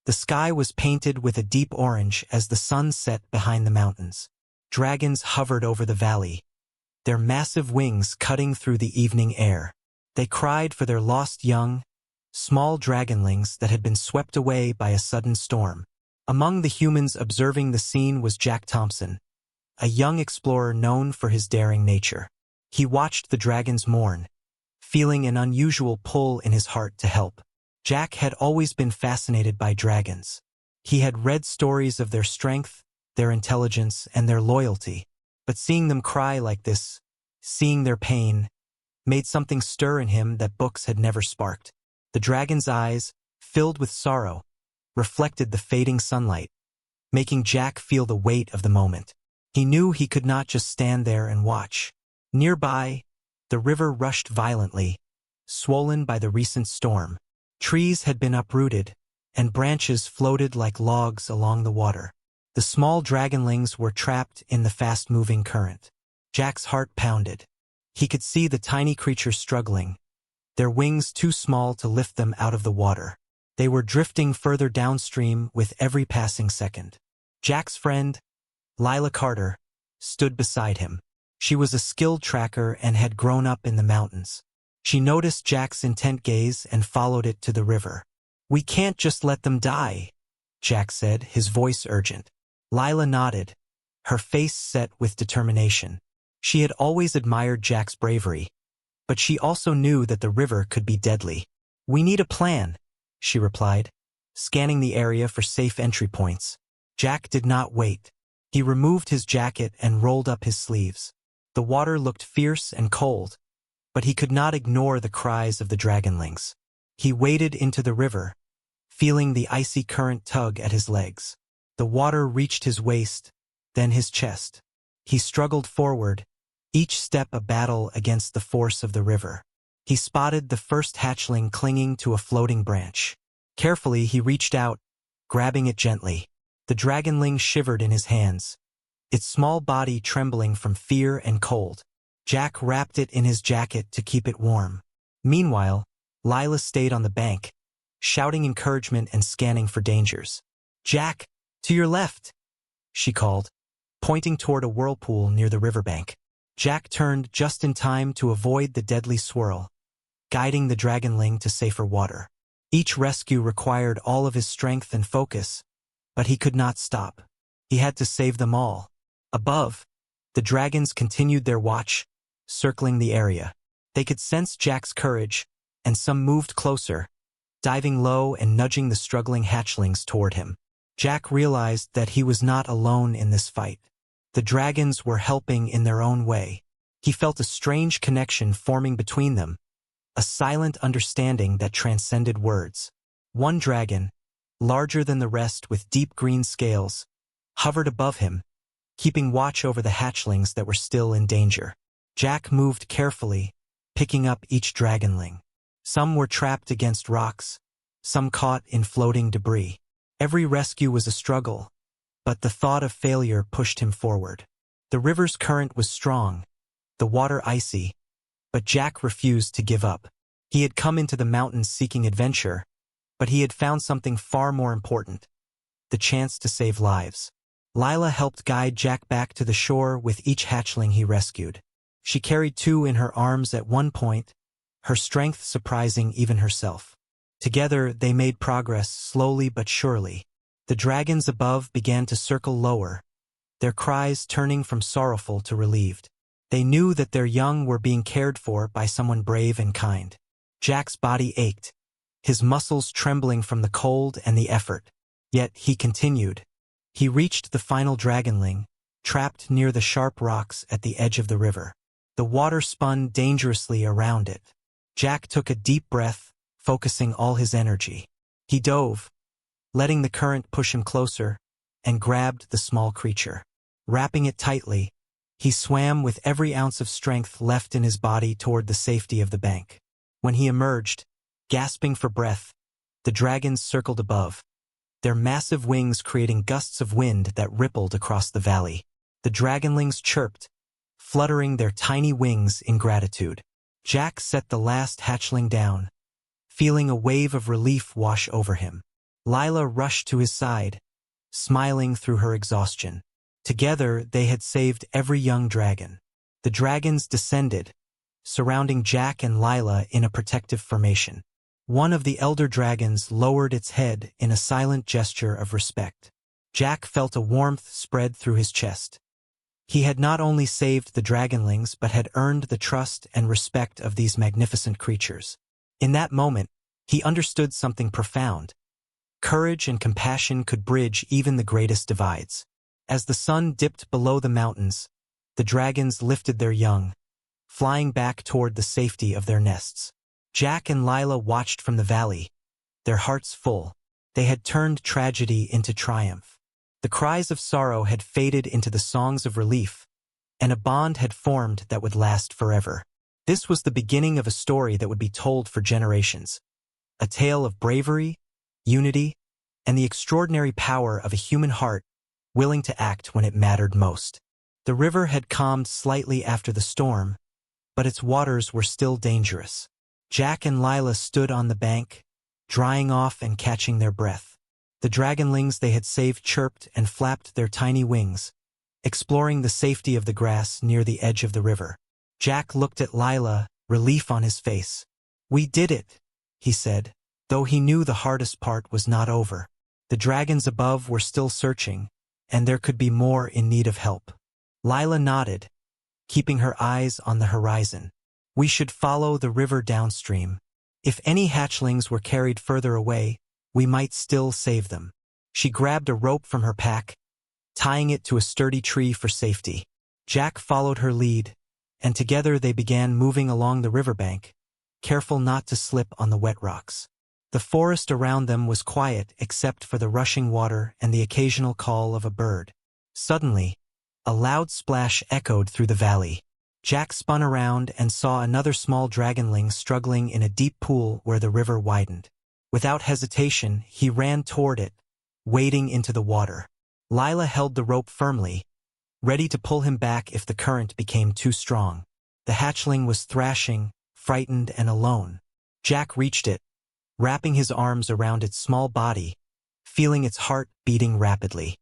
The sky was painted with a deep orange as the sun set behind the mountains. Dragons hovered over the valley, their massive wings cutting through the evening air. They cried for their lost young, small dragonlings that had been swept away by a sudden storm. Among the humans observing the scene was Jack Thompson, a young explorer known for his daring nature. He watched the dragons mourn, feeling an unusual pull in his heart to help. Jack had always been fascinated by dragons. He had read stories of their strength, their intelligence, and their loyalty. But seeing them cry like this, seeing their pain, made something stir in him that books had never sparked. The dragon's eyes, filled with sorrow, reflected the fading sunlight, making Jack feel the weight of the moment. He knew he could not just stand there and watch. Nearby, the river rushed violently, swollen by the recent storm. Trees had been uprooted, and branches floated like logs along the water. The small dragonlings were trapped in the fast-moving current. Jack's heart pounded. He could see the tiny creatures struggling, their wings too small to lift them out of the water. They were drifting further downstream with every passing second. Jack's friend, Lila Carter, stood beside him. She was a skilled tracker and had grown up in the mountains. She noticed Jack's intent gaze and followed it to the river. "We can't just let them die," Jack said, his voice urgent. Lila nodded, her face set with determination. She had always admired Jack's bravery, but she also knew that the river could be deadly. "We need a plan," she replied, scanning the area for safe entry points. Jack did not wait. He removed his jacket and rolled up his sleeves. The water looked fierce and cold, but he could not ignore the cries of the dragonlings. He waded into the river, feeling the icy current tug at his legs. The water reached his waist, then his chest. He struggled forward, each step a battle against the force of the river. He spotted the first hatchling clinging to a floating branch. Carefully, he reached out, grabbing it gently. The dragonling shivered in his hands, its small body trembling from fear and cold. Jack wrapped it in his jacket to keep it warm. Meanwhile, Lila stayed on the bank, shouting encouragement and scanning for dangers. "Jack, to your left," she called, pointing toward a whirlpool near the riverbank. Jack turned just in time to avoid the deadly swirl, guiding the dragonling to safer water. Each rescue required all of his strength and focus, but he could not stop. He had to save them all. Above, the dragons continued their watch, circling the area. They could sense Jack's courage, and some moved closer, diving low and nudging the struggling hatchlings toward him. Jack realized that he was not alone in this fight. The dragons were helping in their own way. He felt a strange connection forming between them, a silent understanding that transcended words. One dragon, larger than the rest with deep green scales, hovered above him, keeping watch over the hatchlings that were still in danger. Jack moved carefully, picking up each dragonling. Some were trapped against rocks, some caught in floating debris. Every rescue was a struggle, but the thought of failure pushed him forward. The river's current was strong, the water icy, but Jack refused to give up. He had come into the mountains seeking adventure, but he had found something far more important: the chance to save lives. Lila helped guide Jack back to the shore with each hatchling he rescued. She carried 2 in her arms at one point, her strength surprising even herself. Together, they made progress slowly but surely. The dragons above began to circle lower, their cries turning from sorrowful to relieved. They knew that their young were being cared for by someone brave and kind. Jack's body ached, his muscles trembling from the cold and the effort. Yet he continued. He reached the final dragonling, trapped near the sharp rocks at the edge of the river. The water spun dangerously around it. Jack took a deep breath, focusing all his energy. He dove, letting the current push him closer, and grabbed the small creature. Wrapping it tightly, he swam with every ounce of strength left in his body toward the safety of the bank. When he emerged, gasping for breath, the dragons circled above, their massive wings creating gusts of wind that rippled across the valley. The dragonlings chirped, fluttering their tiny wings in gratitude. Jack set the last hatchling down, feeling a wave of relief wash over him. Lila rushed to his side, smiling through her exhaustion. Together, they had saved every young dragon. The dragons descended, surrounding Jack and Lila in a protective formation. One of the elder dragons lowered its head in a silent gesture of respect. Jack felt a warmth spread through his chest. He had not only saved the dragonlings but had earned the trust and respect of these magnificent creatures. In that moment, he understood something profound. Courage and compassion could bridge even the greatest divides. As the sun dipped below the mountains, the dragons lifted their young, flying back toward the safety of their nests. Jack and Lila watched from the valley, their hearts full. They had turned tragedy into triumph. The cries of sorrow had faded into the songs of relief, and a bond had formed that would last forever. This was the beginning of a story that would be told for generations. A tale of bravery, unity, and the extraordinary power of a human heart willing to act when it mattered most. The river had calmed slightly after the storm, but its waters were still dangerous. Jack and Lila stood on the bank, drying off and catching their breath. The dragonlings they had saved chirped and flapped their tiny wings, exploring the safety of the grass near the edge of the river. Jack looked at Lila, relief on his face. "We did it," he said, though he knew the hardest part was not over. The dragons above were still searching, and there could be more in need of help. Lila nodded, keeping her eyes on the horizon. "We should follow the river downstream. If any hatchlings were carried further away, we might still save them." She grabbed a rope from her pack, tying it to a sturdy tree for safety. Jack followed her lead, and together they began moving along the riverbank, careful not to slip on the wet rocks. The forest around them was quiet except for the rushing water and the occasional call of a bird. Suddenly, a loud splash echoed through the valley. Jack spun around and saw another small dragonling struggling in a deep pool where the river widened. Without hesitation, he ran toward it, wading into the water. Lila held the rope firmly, ready to pull him back if the current became too strong. The hatchling was thrashing, frightened and alone. Jack reached it, wrapping his arms around its small body, feeling its heart beating rapidly.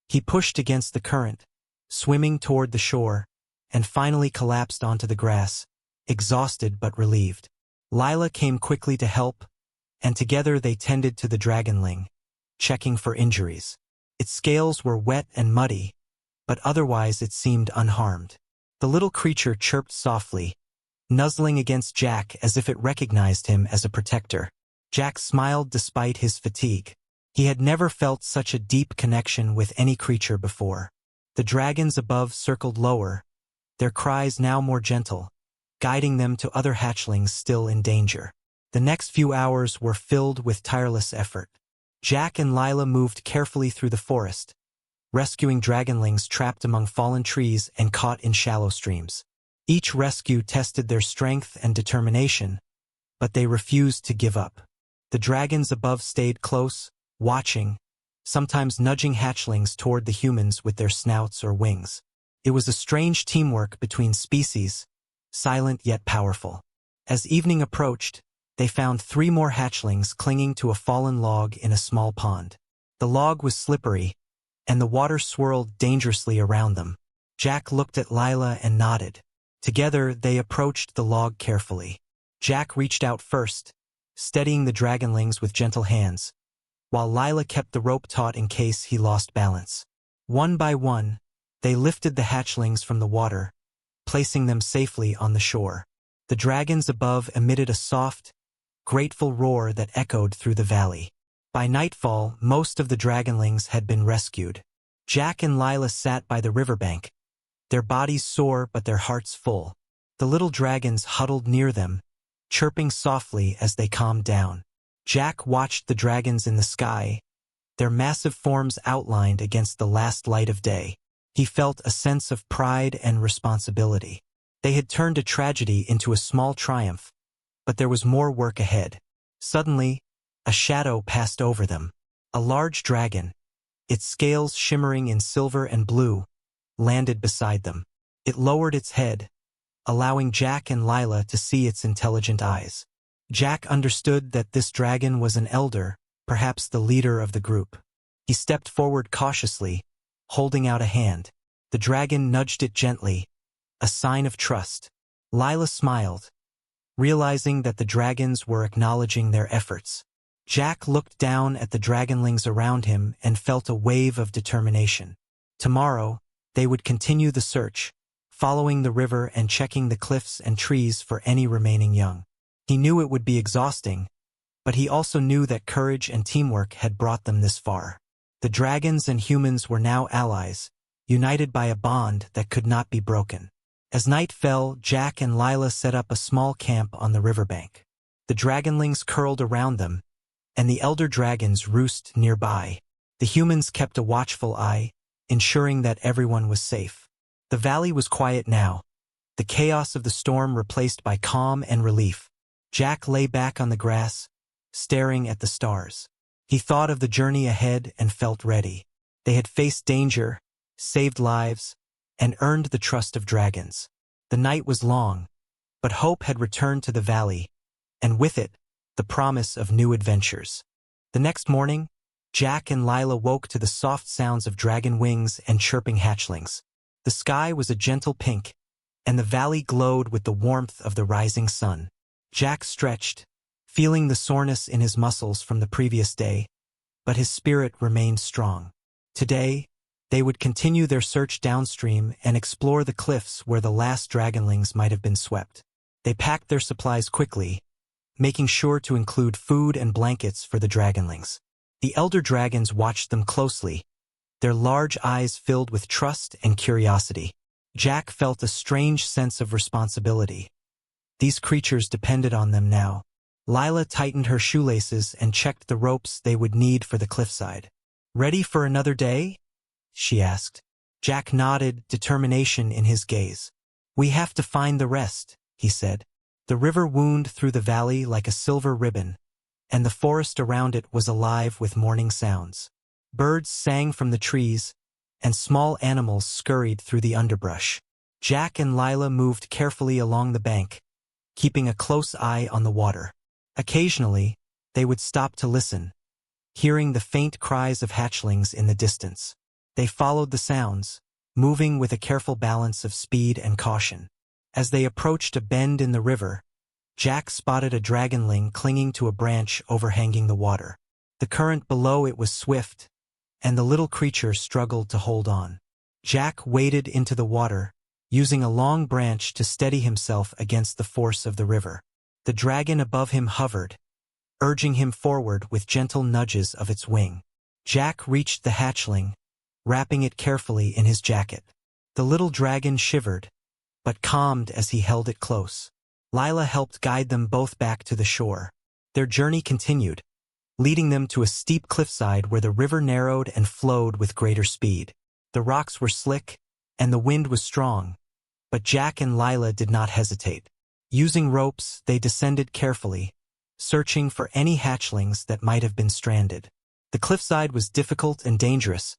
He pushed against the current, swimming toward the shore, and finally collapsed onto the grass, exhausted but relieved. Lila came quickly to help, and together they tended to the dragonling, checking for injuries. Its scales were wet and muddy, but otherwise it seemed unharmed. The little creature chirped softly, nuzzling against Jack as if it recognized him as a protector. Jack smiled despite his fatigue. He had never felt such a deep connection with any creature before. The dragons above circled lower, their cries now more gentle, guiding them to other hatchlings still in danger. The next few hours were filled with tireless effort. Jack and Lila moved carefully through the forest, rescuing dragonlings trapped among fallen trees and caught in shallow streams. Each rescue tested their strength and determination, but they refused to give up. The dragons above stayed close, watching, sometimes nudging hatchlings toward the humans with their snouts or wings. It was a strange teamwork between species, silent yet powerful. As evening approached, they found 3 more hatchlings clinging to a fallen log in a small pond. The log was slippery, and the water swirled dangerously around them. Jack looked at Lila and nodded. Together, they approached the log carefully. Jack reached out first, steadying the dragonlings with gentle hands, while Lila kept the rope taut in case he lost balance. One by one, they lifted the hatchlings from the water, placing them safely on the shore. The dragons above emitted a soft, grateful roar that echoed through the valley. By nightfall, most of the dragonlings had been rescued. Jack and Lila sat by the riverbank, their bodies sore but their hearts full. The little dragons huddled near them, chirping softly as they calmed down. Jack watched the dragons in the sky, their massive forms outlined against the last light of day. He felt a sense of pride and responsibility. They had turned a tragedy into a small triumph, but there was more work ahead. Suddenly, a shadow passed over them. A large dragon, its scales shimmering in silver and blue, landed beside them. It lowered its head, allowing Jack and Lila to see its intelligent eyes. Jack understood that this dragon was an elder, perhaps the leader of the group. He stepped forward cautiously, holding out a hand. The dragon nudged it gently, a sign of trust. Lila smiled, realizing that the dragons were acknowledging their efforts. Jack looked down at the dragonlings around him and felt a wave of determination. Tomorrow, they would continue the search, following the river and checking the cliffs and trees for any remaining young. He knew it would be exhausting, but he also knew that courage and teamwork had brought them this far. The dragons and humans were now allies, united by a bond that could not be broken. As night fell, Jack and Lila set up a small camp on the riverbank. The dragonlings curled around them, and the elder dragons roost nearby. The humans kept a watchful eye, ensuring that everyone was safe. The valley was quiet now, the chaos of the storm replaced by calm and relief. Jack lay back on the grass, staring at the stars. He thought of the journey ahead and felt ready. They had faced danger, saved lives, and earned the trust of dragons. The night was long, but hope had returned to the valley, and with it, the promise of new adventures. The next morning, Jack and Lila woke to the soft sounds of dragon wings and chirping hatchlings. The sky was a gentle pink, and the valley glowed with the warmth of the rising sun. Jack stretched, feeling the soreness in his muscles from the previous day, but his spirit remained strong. Today, they would continue their search downstream and explore the cliffs where the last dragonlings might have been swept. They packed their supplies quickly, making sure to include food and blankets for the dragonlings. The elder dragons watched them closely, their large eyes filled with trust and curiosity. Jack felt a strange sense of responsibility. These creatures depended on them now. Lila tightened her shoelaces and checked the ropes they would need for the cliffside. "Ready for another day?" she asked. Jack nodded, determination in his gaze. "We have to find the rest," he said. The river wound through the valley like a silver ribbon, and the forest around it was alive with morning sounds. Birds sang from the trees, and small animals scurried through the underbrush. Jack and Lila moved carefully along the bank, keeping a close eye on the water. Occasionally, they would stop to listen, hearing the faint cries of hatchlings in the distance. They followed the sounds, moving with a careful balance of speed and caution. As they approached a bend in the river, Jack spotted a dragonling clinging to a branch overhanging the water. The current below it was swift, and the little creature struggled to hold on. Jack waded into the water, using a long branch to steady himself against the force of the river. The dragon above him hovered, urging him forward with gentle nudges of its wing. Jack reached the hatchling, wrapping it carefully in his jacket. The little dragon shivered, but calmed as he held it close. Lila helped guide them both back to the shore. Their journey continued, leading them to a steep cliffside where the river narrowed and flowed with greater speed. The rocks were slick, and the wind was strong, but Jack and Lila did not hesitate. Using ropes, they descended carefully, searching for any hatchlings that might have been stranded. The cliffside was difficult and dangerous,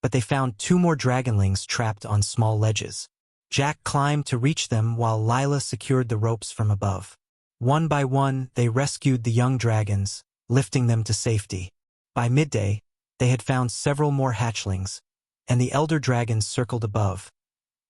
but they found 2 more dragonlings trapped on small ledges. Jack climbed to reach them while Lila secured the ropes from above. One by one, they rescued the young dragons, lifting them to safety. By midday, they had found several more hatchlings, and the elder dragons circled above,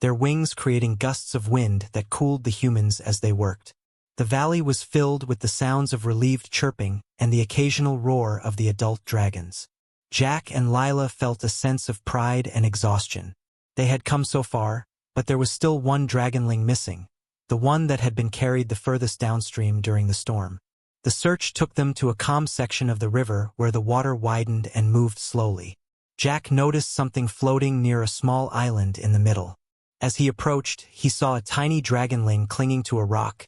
their wings creating gusts of wind that cooled the humans as they worked. The valley was filled with the sounds of relieved chirping and the occasional roar of the adult dragons. Jack and Lila felt a sense of pride and exhaustion. They had come so far, but there was still one dragonling missing, the one that had been carried the furthest downstream during the storm. The search took them to a calm section of the river where the water widened and moved slowly. Jack noticed something floating near a small island in the middle. As he approached, he saw a tiny dragonling clinging to a rock,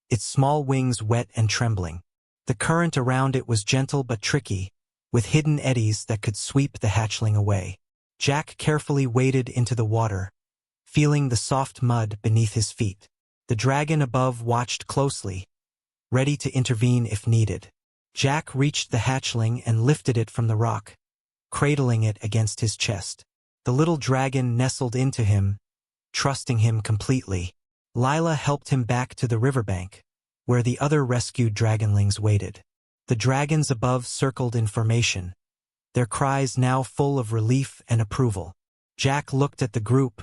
its small wings wet and trembling. The current around it was gentle but tricky, with hidden eddies that could sweep the hatchling away. Jack carefully waded into the water, feeling the soft mud beneath his feet. The dragon above watched closely, ready to intervene if needed. Jack reached the hatchling and lifted it from the rock, cradling it against his chest. The little dragon nestled into him, trusting him completely. Lila helped him back to the riverbank, where the other rescued dragonlings waited. The dragons above circled in formation, their cries now full of relief and approval. Jack looked at the group,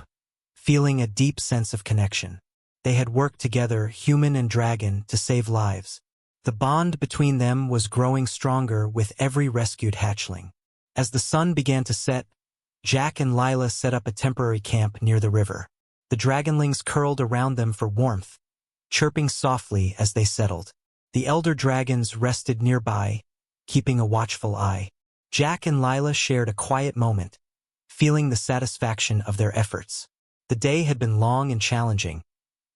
feeling a deep sense of connection. They had worked together, human and dragon, to save lives. The bond between them was growing stronger with every rescued hatchling. As the sun began to set, Jack and Lila set up a temporary camp near the river. The dragonlings curled around them for warmth, chirping softly as they settled. The elder dragons rested nearby, keeping a watchful eye. Jack and Lila shared a quiet moment, feeling the satisfaction of their efforts. The day had been long and challenging,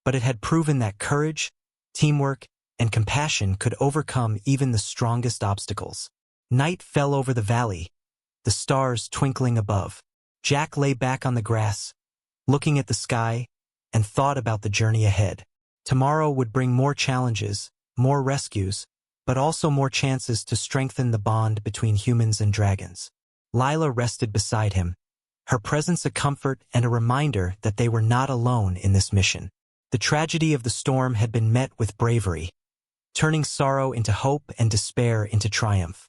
but it had proven that courage, teamwork, and compassion could overcome even the strongest obstacles. Night fell over the valley, the stars twinkling above. Jack lay back on the grass, looking at the sky, and thought about the journey ahead. Tomorrow would bring more challenges, more rescues, but also more chances to strengthen the bond between humans and dragons. Lila rested beside him, her presence a comfort and a reminder that they were not alone in this mission. The tragedy of the storm had been met with bravery, turning sorrow into hope and despair into triumph.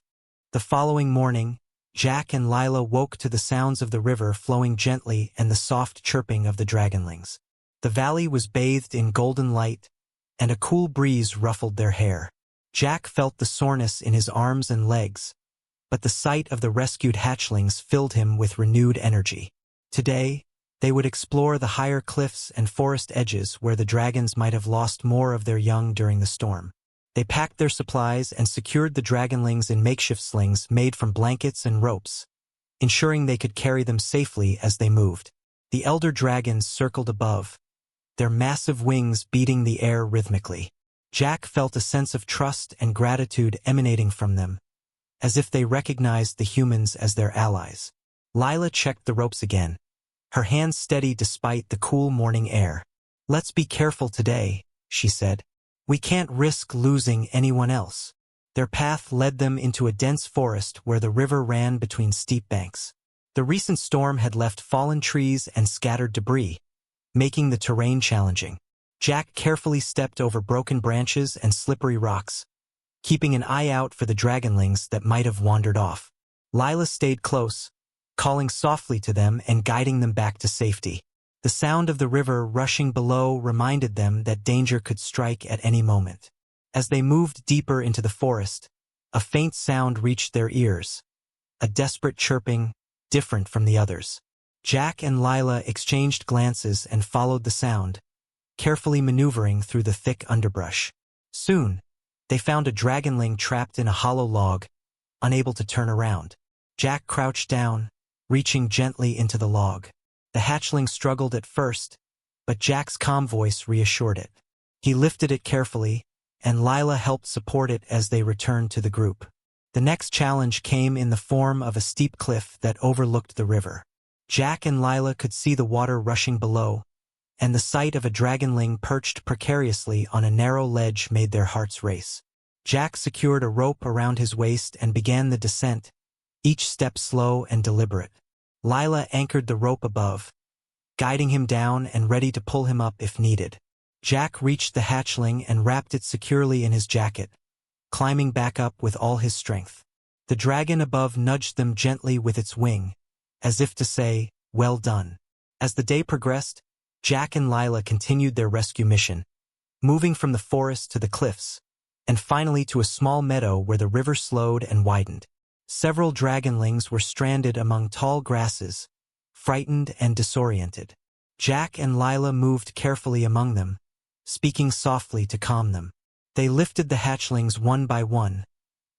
The following morning, Jack and Lila woke to the sounds of the river flowing gently and the soft chirping of the dragonlings. The valley was bathed in golden light, and a cool breeze ruffled their hair. Jack felt the soreness in his arms and legs, but the sight of the rescued hatchlings filled him with renewed energy. Today, they would explore the higher cliffs and forest edges where the dragons might have lost more of their young during the storm. They packed their supplies and secured the dragonlings in makeshift slings made from blankets and ropes, ensuring they could carry them safely as they moved. The elder dragons circled above, their massive wings beating the air rhythmically. Jack felt a sense of trust and gratitude emanating from them, as if they recognized the humans as their allies. Lila checked the ropes again, her hands steady despite the cool morning air. "Let's be careful today," she said. "We can't risk losing anyone else." Their path led them into a dense forest where the river ran between steep banks. The recent storm had left fallen trees and scattered debris, making the terrain challenging. Jack carefully stepped over broken branches and slippery rocks, keeping an eye out for the dragonlings that might have wandered off. Lila stayed close, calling softly to them and guiding them back to safety. The sound of the river rushing below reminded them that danger could strike at any moment. As they moved deeper into the forest, a faint sound reached their ears, a desperate chirping, different from the others. Jack and Lila exchanged glances and followed the sound, carefully maneuvering through the thick underbrush. Soon, they found a dragonling trapped in a hollow log, unable to turn around. Jack crouched down, reaching gently into the log. The hatchling struggled at first, but Jack's calm voice reassured it. He lifted it carefully, and Lila helped support it as they returned to the group. The next challenge came in the form of a steep cliff that overlooked the river. Jack and Lila could see the water rushing below, and the sight of a dragonling perched precariously on a narrow ledge made their hearts race. Jack secured a rope around his waist and began the descent, each step slow and deliberate. Lila anchored the rope above, guiding him down and ready to pull him up if needed. Jack reached the hatchling and wrapped it securely in his jacket, climbing back up with all his strength. The dragon above nudged them gently with its wing, as if to say, "Well done." As the day progressed, Jack and Lila continued their rescue mission, moving from the forest to the cliffs, and finally to a small meadow where the river slowed and widened. Several dragonlings were stranded among tall grasses, frightened and disoriented. Jack and Lila moved carefully among them, speaking softly to calm them. They lifted the hatchlings one by one,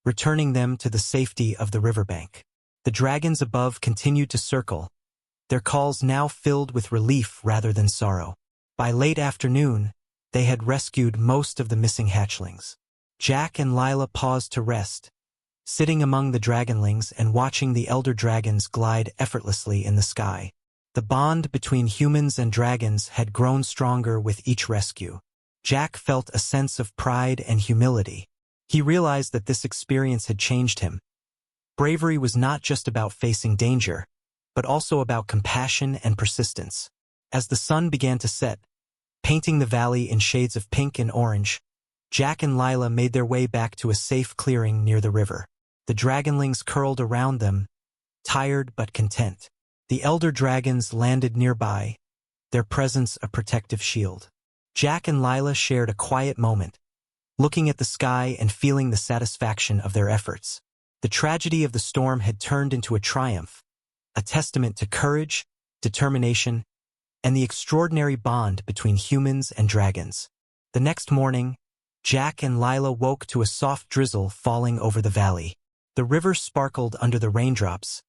returning them to the safety of the riverbank. The dragons above continued to circle, their calls now filled with relief rather than sorrow. By late afternoon, they had rescued most of the missing hatchlings. Jack and Lila paused to rest, sitting among the dragonlings and watching the elder dragons glide effortlessly in the sky. The bond between humans and dragons had grown stronger with each rescue. Jack felt a sense of pride and humility. He realized that this experience had changed him. Bravery was not just about facing danger, but also about compassion and persistence. As the sun began to set, painting the valley in shades of pink and orange, Jack and Lila made their way back to a safe clearing near the river. The dragonlings curled around them, tired but content. The elder dragons landed nearby, their presence a protective shield. Jack and Lila shared a quiet moment, looking at the sky and feeling the satisfaction of their efforts. The tragedy of the storm had turned into a triumph, a testament to courage, determination, and the extraordinary bond between humans and dragons. The next morning, Jack and Lila woke to a soft drizzle falling over the valley. The river sparkled under the raindrops,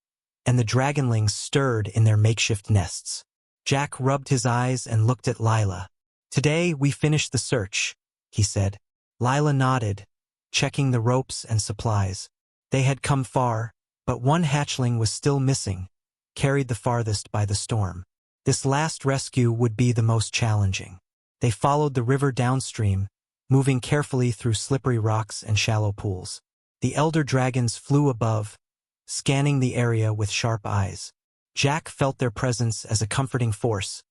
and the dragonlings stirred in their makeshift nests. Jack rubbed his eyes and looked at Lila. "Today we finished the search," he said. Lila nodded, checking the ropes and supplies. They had come far, but one hatchling was still missing, carried the farthest by the storm. This last rescue would be the most challenging. They followed the river downstream, moving carefully through slippery rocks and shallow pools. The elder dragons flew above, scanning the area with sharp eyes. Jack felt their presence as a comforting force,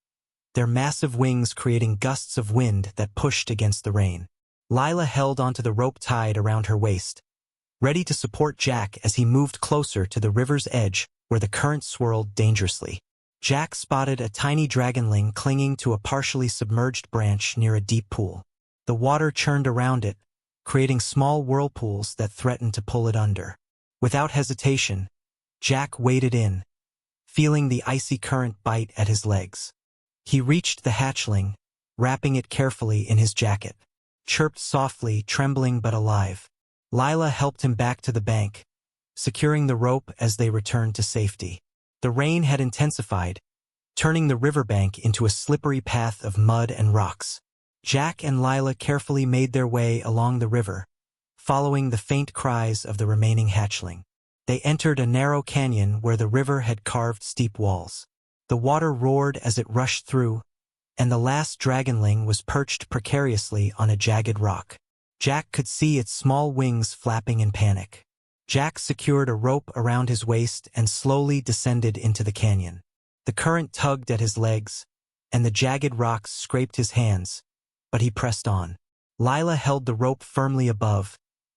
their massive wings creating gusts of wind that pushed against the rain. Lila held onto the rope tied around her waist, ready to support Jack as he moved closer to the river's edge where the current swirled dangerously. Jack spotted a tiny dragonling clinging to a partially submerged branch near a deep pool. The water churned around it, creating small whirlpools that threatened to pull it under. Without hesitation, Jack waded in, feeling the icy current bite at his legs. He reached the hatchling, wrapping it carefully in his jacket. Chirped softly, trembling but alive. Lila helped him back to the bank, securing the rope as they returned to safety. The rain had intensified, turning the riverbank into a slippery path of mud and rocks. Jack and Lila carefully made their way along the river, following the faint cries of the remaining hatchling. They entered a narrow canyon where the river had carved steep walls. The water roared as it rushed through, and the last dragonling was perched precariously on a jagged rock. Jack could see its small wings flapping in panic. Jack secured a rope around his waist and slowly descended into the canyon. The current tugged at his legs, and the jagged rocks scraped his hands, but he pressed on. Lila held the rope firmly above,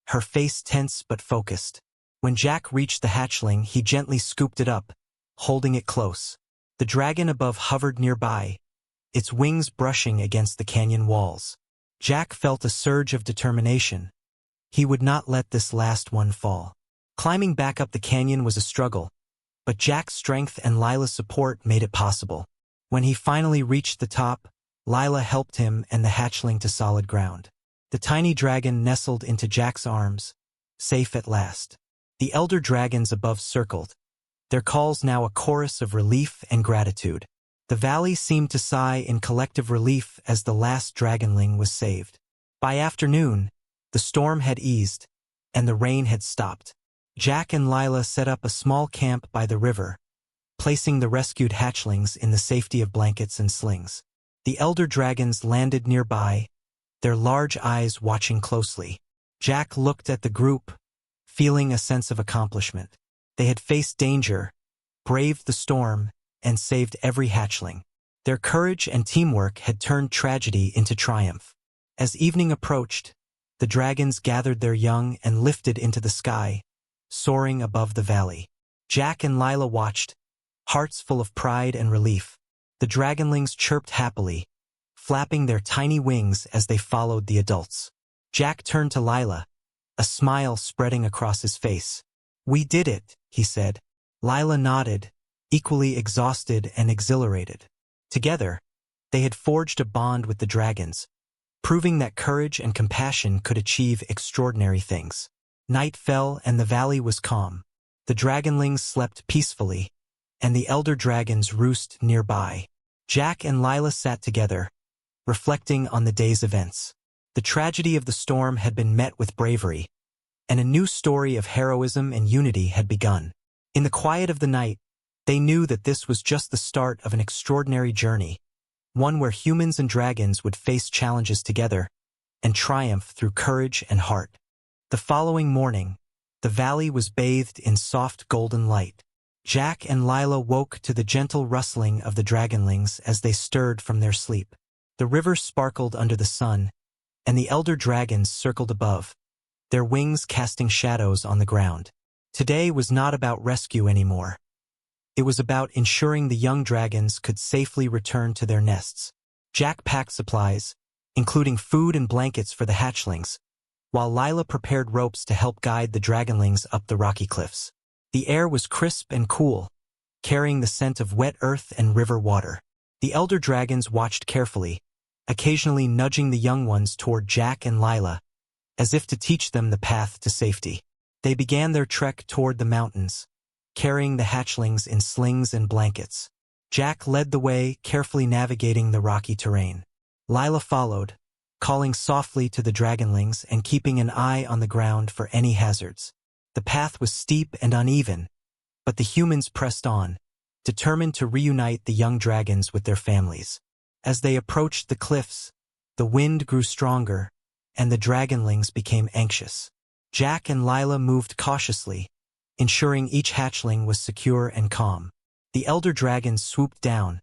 her face tense but focused. When Jack reached the hatchling, he gently scooped it up, holding it close. The dragon above hovered nearby, its wings brushing against the canyon walls. Jack felt a surge of determination. He would not let this last one fall. Climbing back up the canyon was a struggle, but Jack's strength and Lila's support made it possible. When he finally reached the top, Lila helped him and the hatchling to solid ground. The tiny dragon nestled into Jack's arms, safe at last. The elder dragons above circled, their calls now a chorus of relief and gratitude. The valley seemed to sigh in collective relief as the last dragonling was saved. By afternoon, the storm had eased, and the rain had stopped. Jack and Lila set up a small camp by the river, placing the rescued hatchlings in the safety of blankets and slings. The elder dragons landed nearby, their large eyes watching closely. Jack looked at the group, feeling a sense of accomplishment. They had faced danger, braved the storm, and saved every hatchling. Their courage and teamwork had turned tragedy into triumph. As evening approached, the dragons gathered their young and lifted into the sky, soaring above the valley. Jack and Lila watched, hearts full of pride and relief. The dragonlings chirped happily, flapping their tiny wings as they followed the adults. Jack turned to Lila, a smile spreading across his face. "We did it," he said. Lila nodded, equally exhausted and exhilarated. Together, they had forged a bond with the dragons, proving that courage and compassion could achieve extraordinary things. Night fell and the valley was calm. The dragonlings slept peacefully, and the elder dragons roost nearby. Jack and Lila sat together, reflecting on the day's events. The tragedy of the storm had been met with bravery, and a new story of heroism and unity had begun. In the quiet of the night, they knew that this was just the start of an extraordinary journey, one where humans and dragons would face challenges together and triumph through courage and heart. The following morning, the valley was bathed in soft golden light. Jack and Lila woke to the gentle rustling of the dragonlings as they stirred from their sleep. The river sparkled under the sun, and the elder dragons circled above, their wings casting shadows on the ground. Today was not about rescue anymore. It was about ensuring the young dragons could safely return to their nests. Jack packed supplies, including food and blankets for the hatchlings, while Lila prepared ropes to help guide the dragonlings up the rocky cliffs. The air was crisp and cool, carrying the scent of wet earth and river water. The elder dragons watched carefully, occasionally nudging the young ones toward Jack and Lila, as if to teach them the path to safety. They began their trek toward the mountains, carrying the hatchlings in slings and blankets. Jack led the way, carefully navigating the rocky terrain. Lila followed, calling softly to the dragonlings and keeping an eye on the ground for any hazards. The path was steep and uneven, but the humans pressed on, determined to reunite the young dragons with their families. As they approached the cliffs, the wind grew stronger, and the dragonlings became anxious. Jack and Lila moved cautiously, ensuring each hatchling was secure and calm. The elder dragons swooped down,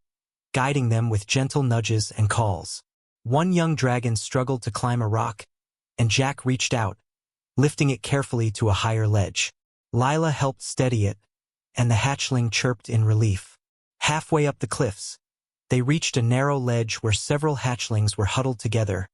guiding them with gentle nudges and calls. One young dragon struggled to climb a rock, and Jack reached out, lifting it carefully to a higher ledge. Lila helped steady it, and the hatchling chirped in relief. Halfway up the cliffs, they reached a narrow ledge where several hatchlings were huddled together,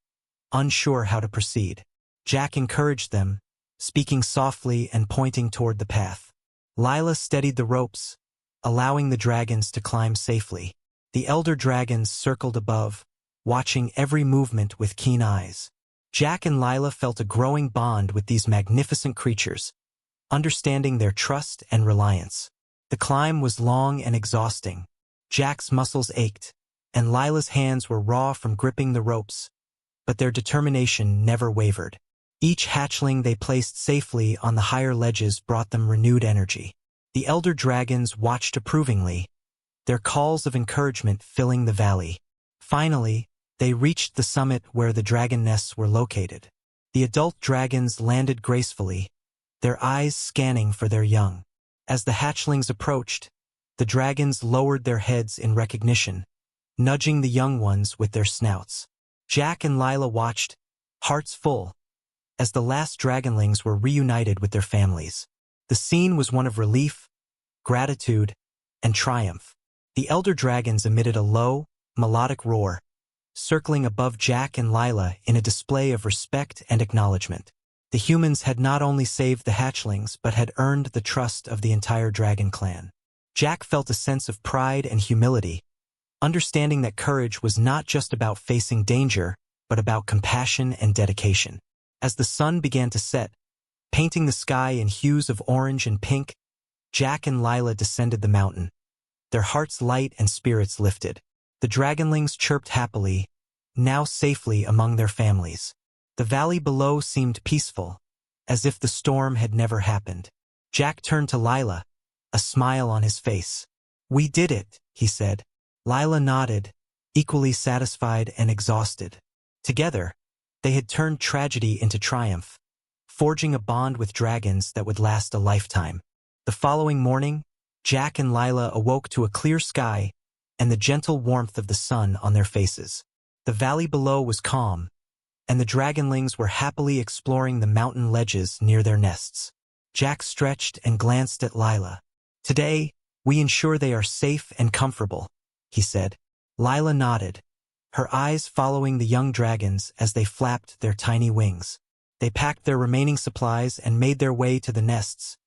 unsure how to proceed. Jack encouraged them, speaking softly and pointing toward the path. Lila steadied the ropes, allowing the dragons to climb safely. The elder dragons circled above, watching every movement with keen eyes. Jack and Lila felt a growing bond with these magnificent creatures, understanding their trust and reliance. The climb was long and exhausting. Jack's muscles ached, and Lila's hands were raw from gripping the ropes, but their determination never wavered. Each hatchling they placed safely on the higher ledges brought them renewed energy. The elder dragons watched approvingly, their calls of encouragement filling the valley. Finally, they reached the summit where the dragon nests were located. The adult dragons landed gracefully, their eyes scanning for their young. As the hatchlings approached, the dragons lowered their heads in recognition, nudging the young ones with their snouts. Jack and Lila watched, hearts full, as the last dragonlings were reunited with their families. The scene was one of relief, gratitude, and triumph. The elder dragons emitted a low, melodic roar, circling above Jack and Lila in a display of respect and acknowledgement. The humans had not only saved the hatchlings but had earned the trust of the entire dragon clan. Jack felt a sense of pride and humility, understanding that courage was not just about facing danger, but about compassion and dedication. As the sun began to set, painting the sky in hues of orange and pink, Jack and Lila descended the mountain, their hearts light and spirits lifted. The dragonlings chirped happily, now safely among their families. The valley below seemed peaceful, as if the storm had never happened. Jack turned to Lila, a smile on his face. "We did it," he said. Lila nodded, equally satisfied and exhausted. Together, they had turned tragedy into triumph, forging a bond with dragons that would last a lifetime. The following morning, Jack and Lila awoke to a clear sky and the gentle warmth of the sun on their faces. The valley below was calm, and the dragonlings were happily exploring the mountain ledges near their nests. Jack stretched and glanced at Lila. "Today, we ensure they are safe and comfortable," he said. Lila nodded, her eyes following the young dragons as they flapped their tiny wings. They packed their remaining supplies and made their way to the nests,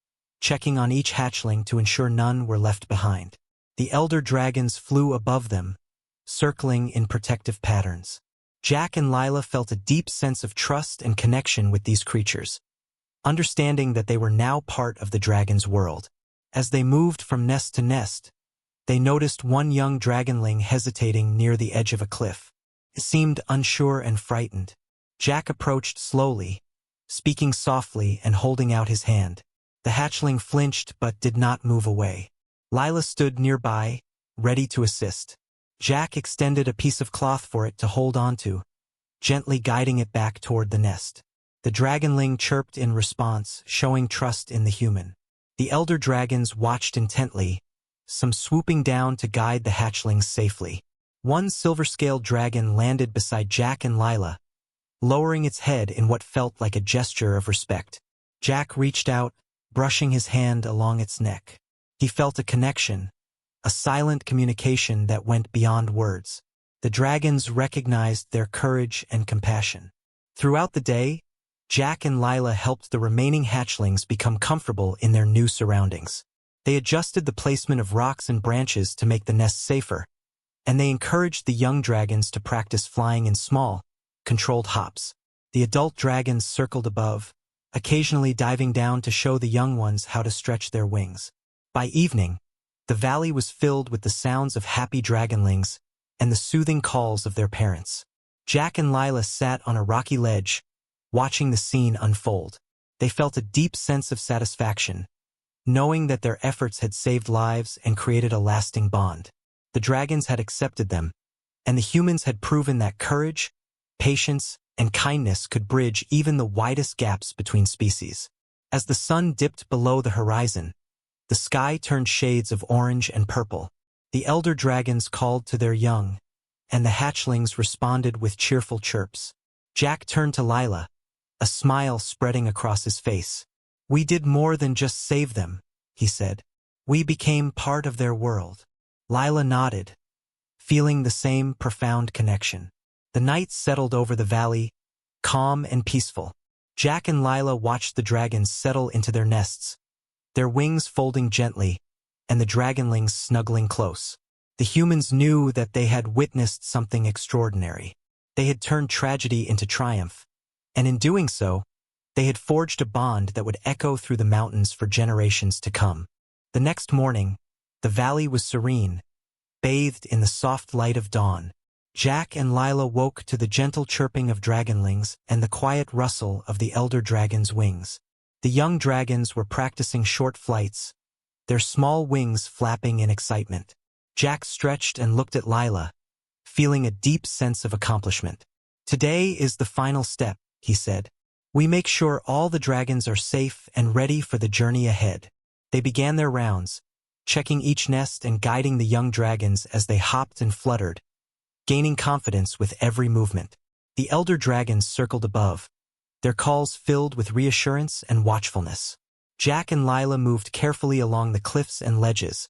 checking on each hatchling to ensure none were left behind. The elder dragons flew above them, circling in protective patterns. Jack and Lila felt a deep sense of trust and connection with these creatures, understanding that they were now part of the dragon's world. As they moved from nest to nest, they noticed one young dragonling hesitating near the edge of a cliff. It seemed unsure and frightened. Jack approached slowly, speaking softly and holding out his hand. The hatchling flinched but did not move away. Lila stood nearby, ready to assist. Jack extended a piece of cloth for it to hold onto, gently guiding it back toward the nest. The dragonling chirped in response, showing trust in the human. The elder dragons watched intently, some swooping down to guide the hatchlings safely. One silver-scaled dragon landed beside Jack and Lila, lowering its head in what felt like a gesture of respect. Jack reached out, brushing his hand along its neck. He felt a connection, a silent communication that went beyond words. The dragons recognized their courage and compassion. Throughout the day, Jack and Lila helped the remaining hatchlings become comfortable in their new surroundings. They adjusted the placement of rocks and branches to make the nest safer, and they encouraged the young dragons to practice flying in small, controlled hops. The adult dragons circled above, occasionally diving down to show the young ones how to stretch their wings. By evening, the valley was filled with the sounds of happy dragonlings and the soothing calls of their parents. Jack and Lila sat on a rocky ledge, watching the scene unfold. They felt a deep sense of satisfaction, knowing that their efforts had saved lives and created a lasting bond. The dragons had accepted them, and the humans had proven that courage, patience, and kindness could bridge even the widest gaps between species. As the sun dipped below the horizon, the sky turned shades of orange and purple. The elder dragons called to their young, and the hatchlings responded with cheerful chirps. Jack turned to Lila, a smile spreading across his face. "We did more than just save them," he said. "We became part of their world." Lila nodded, feeling the same profound connection. The night settled over the valley, calm and peaceful. Jack and Lila watched the dragons settle into their nests, their wings folding gently, and the dragonlings snuggling close. The humans knew that they had witnessed something extraordinary. They had turned tragedy into triumph, and in doing so, they had forged a bond that would echo through the mountains for generations to come. The next morning, the valley was serene, bathed in the soft light of dawn. Jack and Lila woke to the gentle chirping of dragonlings and the quiet rustle of the elder dragon's wings. The young dragons were practicing short flights, their small wings flapping in excitement. Jack stretched and looked at Lila, feeling a deep sense of accomplishment. "Today is the final step," he said. "We make sure all the dragons are safe and ready for the journey ahead." They began their rounds, checking each nest and guiding the young dragons as they hopped and fluttered, gaining confidence with every movement. The elder dragons circled above, their calls filled with reassurance and watchfulness. Jack and Lila moved carefully along the cliffs and ledges,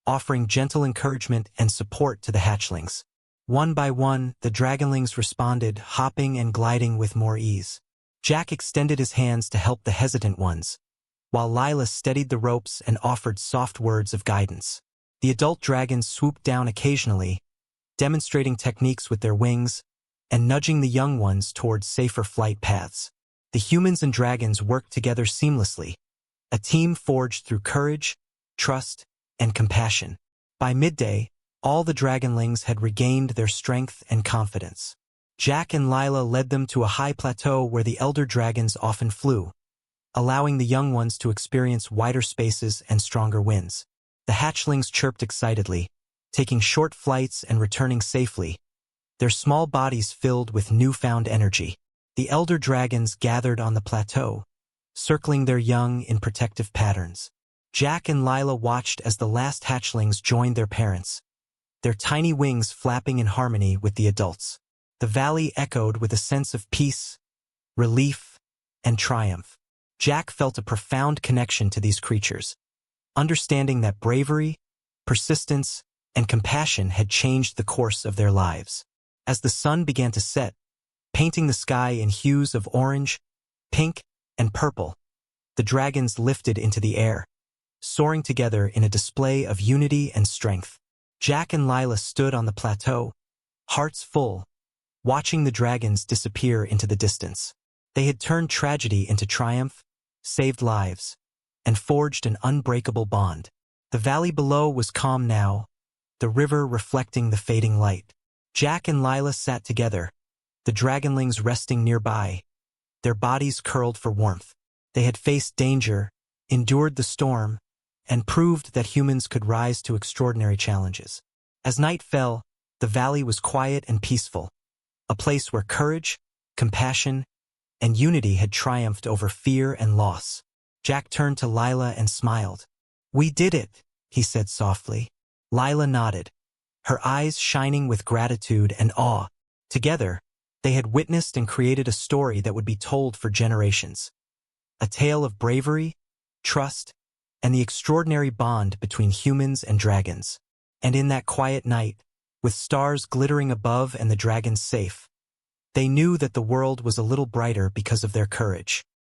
offering gentle encouragement and support to the hatchlings. One by one, the dragonlings responded, hopping and gliding with more ease. Jack extended his hands to help the hesitant ones, while Lila steadied the ropes and offered soft words of guidance. The adult dragons swooped down occasionally, demonstrating techniques with their wings and nudging the young ones towards safer flight paths. The humans and dragons worked together seamlessly, a team forged through courage, trust, and compassion. By midday, all the dragonlings had regained their strength and confidence. Jack and Lila led them to a high plateau where the elder dragons often flew, allowing the young ones to experience wider spaces and stronger winds. The hatchlings chirped excitedly, taking short flights and returning safely, their small bodies filled with newfound energy. The elder dragons gathered on the plateau, circling their young in protective patterns. Jack and Lila watched as the last hatchlings joined their parents, their tiny wings flapping in harmony with the adults. The valley echoed with a sense of peace, relief, and triumph. Jack felt a profound connection to these creatures, understanding that bravery, persistence, and compassion had changed the course of their lives. As the sun began to set, painting the sky in hues of orange, pink, and purple, the dragons lifted into the air, soaring together in a display of unity and strength. Jack and Lila stood on the plateau, hearts full, watching the dragons disappear into the distance. They had turned tragedy into triumph, saved lives, and forged an unbreakable bond. The valley below was calm now, the river reflecting the fading light. Jack and Lila sat together, the dragonlings resting nearby, their bodies curled for warmth. They had faced danger, endured the storm, and proved that humans could rise to extraordinary challenges. As night fell, the valley was quiet and peaceful, a place where courage, compassion, and unity had triumphed over fear and loss. Jack turned to Lila and smiled. "We did it," he said softly. Lila nodded, her eyes shining with gratitude and awe. Together, They had witnessed and created a story that would be told for generations. A tale of bravery, trust, and the extraordinary bond between humans and dragons. And in that quiet night, with stars glittering above and the dragons safe, they knew that the world was a little brighter because of their courage.